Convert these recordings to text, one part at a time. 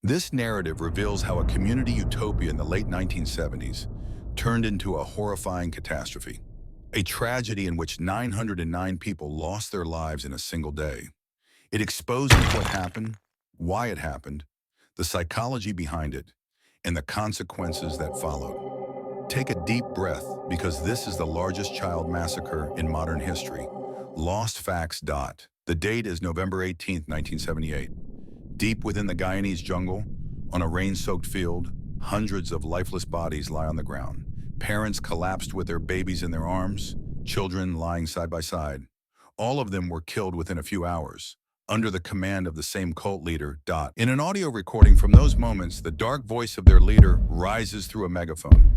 This narrative reveals how a community utopia in the late 1970s turned into a horrifying catastrophe, a tragedy in which 909 people lost their lives in a single day. It exposes what happened, why it happened, the psychology behind it, and the consequences that followed. Take a deep breath because this is the largest child massacre in modern history. Lost facts. The date is November 18, 1978. Deep within the Guyanese jungle, on a rain-soaked field, hundreds of lifeless bodies lie on the ground. Parents collapsed with their babies in their arms, children lying side by side. All of them were killed within a few hours, under the command of the same cult leader. In an audio recording from those moments, the dark voice of their leader rises through a megaphone.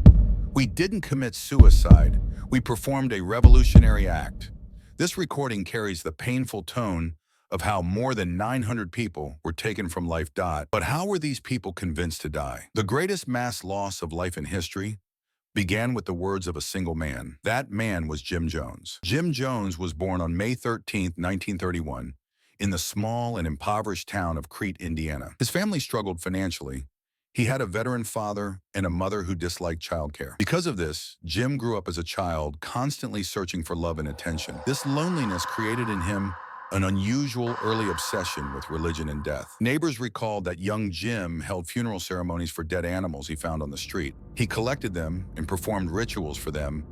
"We didn't commit suicide. We performed a revolutionary act." This recording carries the painful tone of how more than 900 people were taken from life. But how were these people convinced to die? The greatest mass loss of life in history began with the words of a single man. That man was Jim Jones. Jim Jones was born on May 13, 1931, in the small and impoverished town of Crete, Indiana. His family struggled financially. He had a veteran father and a mother who disliked childcare. Because of this, Jim grew up as a child, constantly searching for love and attention. This loneliness created in him an unusual early obsession with religion and death. Neighbors recalled that young Jim held funeral ceremonies for dead animals he found on the street. He collected them and performed rituals for them.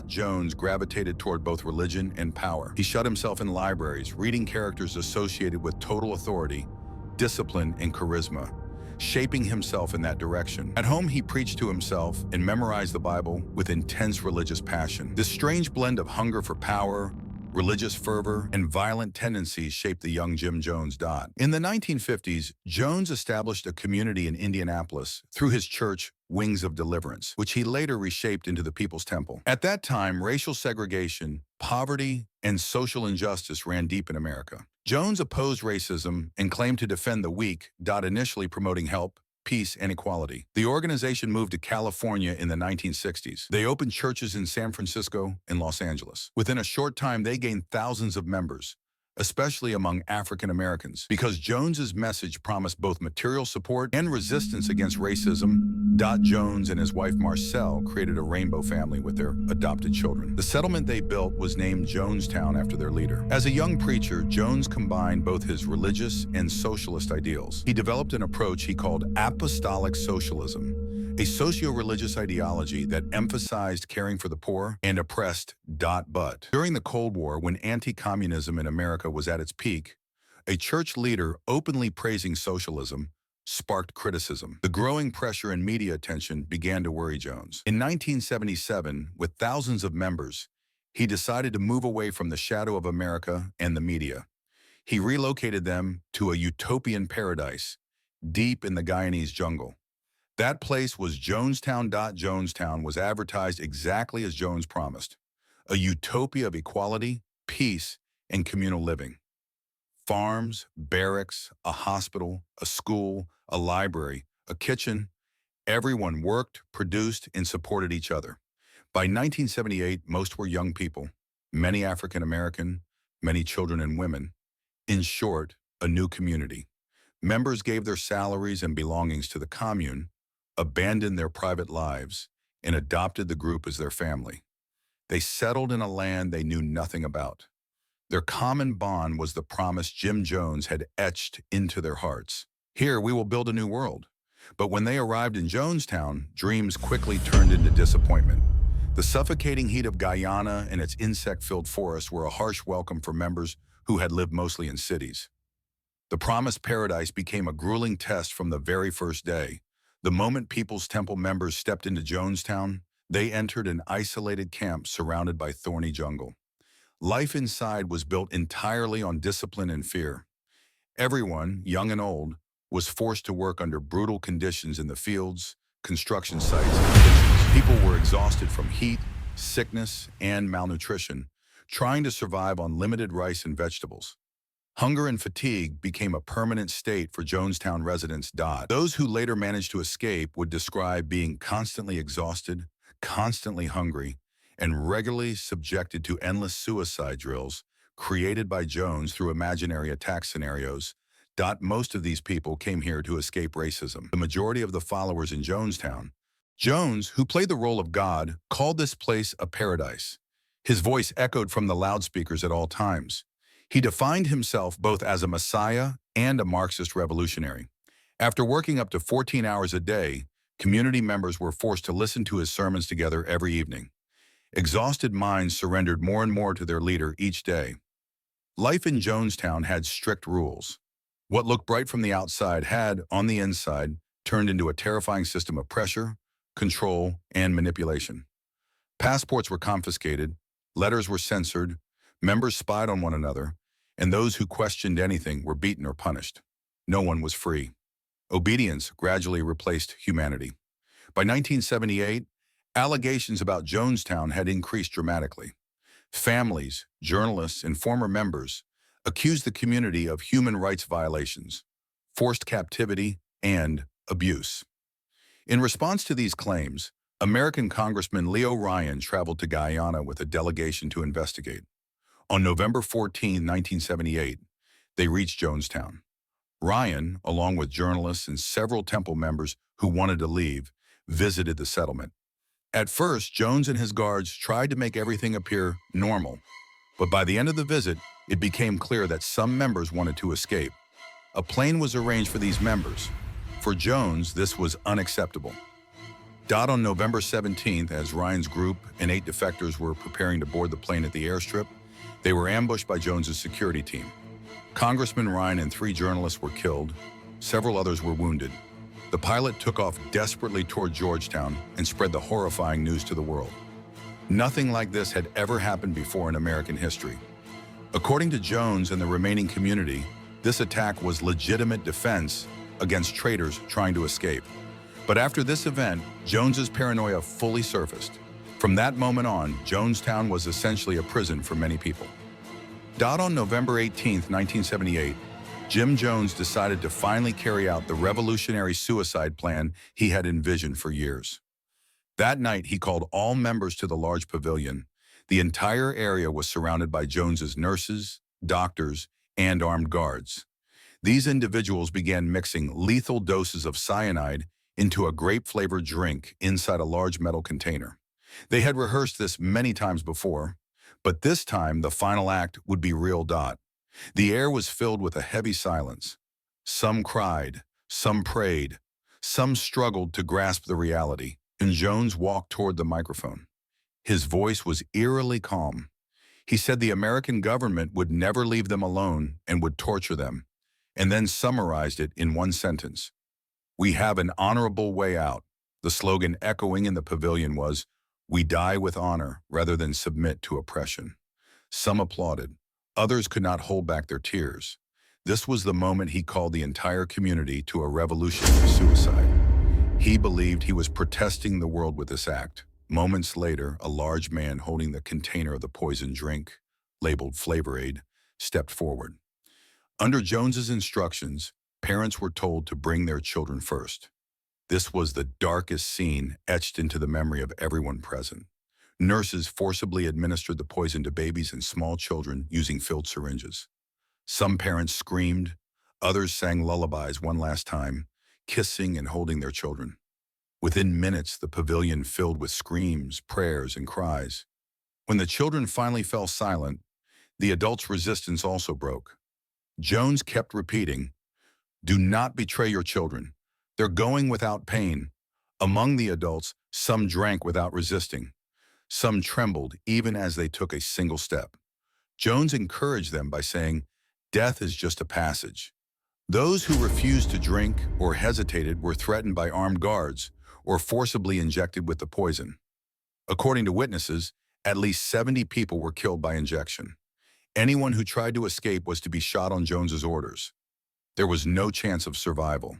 Jones gravitated toward both religion and power. He shut himself in libraries, reading characters associated with total authority, discipline, and charisma, shaping himself in that direction. At home, he preached to himself and memorized the Bible with intense religious passion. This strange blend of hunger for power, religious fervor, and violent tendencies shaped the young Jim Jones. In the 1950s, Jones established a community in Indianapolis through his church, Wings of Deliverance, which he later reshaped into the People's Temple. At that time, racial segregation, poverty, and social injustice ran deep in America. Jones opposed racism and claimed to defend the weak, initially promoting help, peace, and equality. The organization moved to California in the 1960s. They opened churches in San Francisco and Los Angeles. Within a short time, they gained thousands of members, especially among African Americans. Because Jones's message promised both material support and resistance against racism, Jones and his wife Marcelle created a rainbow family with their adopted children. The settlement they built was named Jonestown after their leader. As a young preacher, Jones combined both his religious and socialist ideals. He developed an approach he called apostolic socialism, a socio-religious ideology that emphasized caring for the poor and oppressed. But during the Cold War, when anti-communism in America was at its peak, a church leader openly praising socialism sparked criticism. The growing pressure and media attention began to worry Jones. In 1977, with thousands of members, he decided to move away from the shadow of America and the media. He relocated them to a utopian paradise deep in the Guyanese jungle. That place was Jonestown. Jonestown was advertised exactly as Jones promised, a utopia of equality, peace, and communal living. Farms, barracks, a hospital, a school, a library, a kitchen. Everyone worked, produced, and supported each other. By 1978, most were young people, many African American, many children and women. In short, a new community. Members gave their salaries and belongings to the commune, abandoned their private lives, and adopted the group as their family. They settled in a land they knew nothing about. Their common bond was the promise Jim Jones had etched into their hearts. Here, we will build a new world. But when they arrived in Jonestown, dreams quickly turned into disappointment. The suffocating heat of Guyana and its insect-filled forests were a harsh welcome for members who had lived mostly in cities. The promised paradise became a grueling test from the very first day. The moment People's Temple members stepped into Jonestown, they entered an isolated camp surrounded by thorny jungle. Life inside was built entirely on discipline and fear. Everyone, young and old, was forced to work under brutal conditions in the fields, construction sites, and kitchens. People were exhausted from heat, sickness, and malnutrition, trying to survive on limited rice and vegetables. Hunger and fatigue became a permanent state for Jonestown residents. Those who later managed to escape would describe being constantly exhausted, constantly hungry, and regularly subjected to endless suicide drills created by Jones through imaginary attack scenarios. Most of these people came here to escape racism. The majority of the followers in Jonestown. Jones, who played the role of God, called this place a paradise. His voice echoed from the loudspeakers at all times. He defined himself both as a messiah and a Marxist revolutionary. After working up to 14 hours a day, community members were forced to listen to his sermons together every evening. Exhausted minds surrendered more and more to their leader each day. Life in Jonestown had strict rules. What looked bright from the outside had, on the inside, turned into a terrifying system of pressure, control, and manipulation. Passports were confiscated, letters were censored, members spied on one another, and those who questioned anything were beaten or punished. No one was free. Obedience gradually replaced humanity. By 1978, allegations about Jonestown had increased dramatically. Families, journalists, and former members accused the community of human rights violations, forced captivity, and abuse. In response to these claims, American Congressman Leo Ryan traveled to Guyana with a delegation to investigate. On November 14, 1978, they reached Jonestown. Ryan, along with journalists and several temple members who wanted to leave, visited the settlement. At first, Jones and his guards tried to make everything appear normal, but by the end of the visit, it became clear that some members wanted to escape. A plane was arranged for these members. For Jones, this was unacceptable. On November 17th, as Ryan's group and 8 defectors were preparing to board the plane at the airstrip, they were ambushed by Jones's security team. Congressman Ryan and 3 journalists were killed. Several others were wounded. The pilot took off desperately toward Georgetown and spread the horrifying news to the world. Nothing like this had ever happened before in American history. According to Jones and the remaining community, this attack was legitimate defense against traitors trying to escape. But after this event, Jones's paranoia fully surfaced. From that moment on, Jonestown was essentially a prison for many people. On November 18, 1978, Jim Jones decided to finally carry out the revolutionary suicide plan he had envisioned for years. That night, he called all members to the large pavilion. The entire area was surrounded by Jones's nurses, doctors, and armed guards. These individuals began mixing lethal doses of cyanide into a grape-flavored drink inside a large metal container. They had rehearsed this many times before, but this time the final act would be real. The air was filled with a heavy silence. Some cried, some prayed, some struggled to grasp the reality, and Jones walked toward the microphone. His voice was eerily calm. He said the American government would never leave them alone and would torture them, and then summarized it in one sentence. "We have an honorable way out." The slogan echoing in the pavilion was, "We die with honor rather than submit to oppression." Some applauded. Others could not hold back their tears. This was the moment he called the entire community to a revolutionary suicide. He believed he was protesting the world with this act. Moments later, a large man holding the container of the poison drink, labeled Flavor Aid, stepped forward. Under Jones's instructions, parents were told to bring their children first. This was the darkest scene etched into the memory of everyone present. Nurses forcibly administered the poison to babies and small children using filled syringes. Some parents screamed, others sang lullabies one last time, kissing and holding their children. Within minutes, the pavilion filled with screams, prayers, and cries. When the children finally fell silent, the adults' resistance also broke. Jones kept repeating, "Do not betray your children. They're going without pain." Among the adults, some drank without resisting. Some trembled even as they took a single step. Jones encouraged them by saying, "Death is just a passage." Those who refused to drink or hesitated were threatened by armed guards or forcibly injected with the poison. According to witnesses, at least 70 people were killed by injection. Anyone who tried to escape was to be shot on Jones's orders. There was no chance of survival.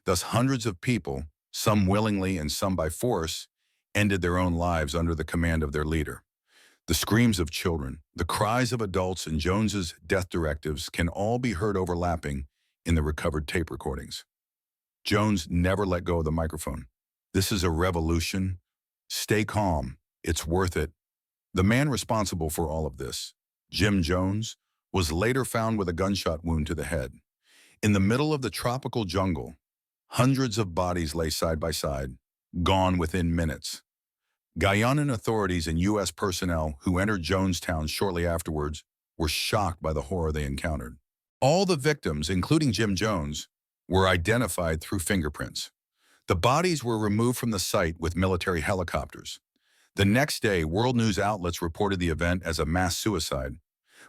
Thus, hundreds of people, some willingly and some by force, ended their own lives under the command of their leader. The screams of children, the cries of adults, and Jones's death directives can all be heard overlapping in the recovered tape recordings. Jones never let go of the microphone. "This is a revolution. Stay calm. It's worth it." The man responsible for all of this, Jim Jones, was later found with a gunshot wound to the head. In the middle of the tropical jungle, hundreds of bodies lay side by side, gone within minutes. Guyanan authorities and U.S. personnel who entered Jonestown shortly afterwards were shocked by the horror they encountered. All the victims, including Jim Jones, were identified through fingerprints. The bodies were removed from the site with military helicopters. The next day, world news outlets reported the event as a mass suicide,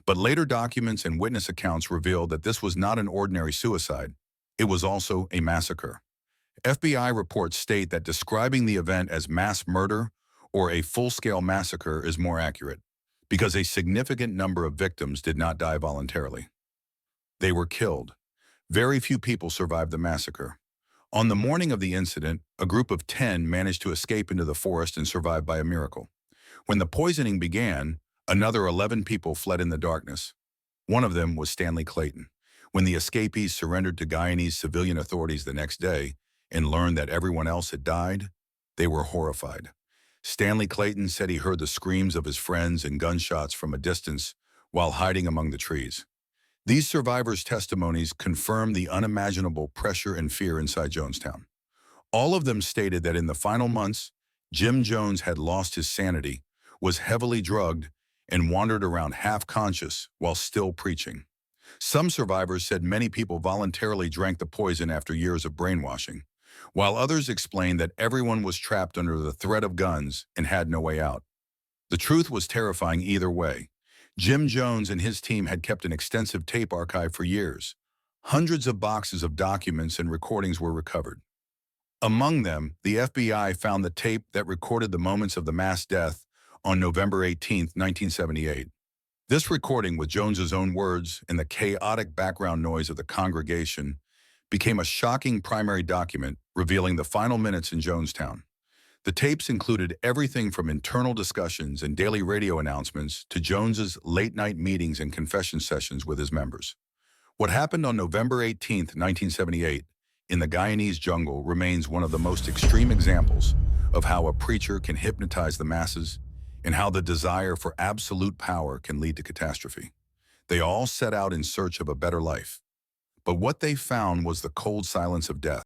but later documents and witness accounts revealed that this was not an ordinary suicide. It was also a massacre. FBI reports state that describing the event as mass murder or a full-scale massacre is more accurate, because a significant number of victims did not die voluntarily. They were killed. Very few people survived the massacre. On the morning of the incident, a group of 10 managed to escape into the forest and survived by a miracle. When the poisoning began, another 11 people fled in the darkness. One of them was Stanley Clayton. When the escapees surrendered to Guyanese civilian authorities the next day and learned that everyone else had died, they were horrified. Stanley Clayton said he heard the screams of his friends and gunshots from a distance while hiding among the trees. These survivors' testimonies confirmed the unimaginable pressure and fear inside Jonestown. All of them stated that in the final months, Jim Jones had lost his sanity, was heavily drugged, and wandered around half-conscious while still preaching. Some survivors said many people voluntarily drank the poison after years of brainwashing, while others explained that everyone was trapped under the threat of guns and had no way out. The truth was terrifying either way. Jim Jones and his team had kept an extensive tape archive for years. Hundreds of boxes of documents and recordings were recovered. Among them, the FBI found the tape that recorded the moments of the mass death on November 18, 1978. This recording, with Jones's own words and the chaotic background noise of the congregation, became a shocking primary document revealing the final minutes in Jonestown. The tapes included everything from internal discussions and daily radio announcements to Jones's late-night meetings and confession sessions with his members. What happened on November 18, 1978, in the Guyanese jungle remains one of the most extreme examples of how a preacher can hypnotize the masses and how the desire for absolute power can lead to catastrophe. They all set out in search of a better life, but what they found was the cold silence of death.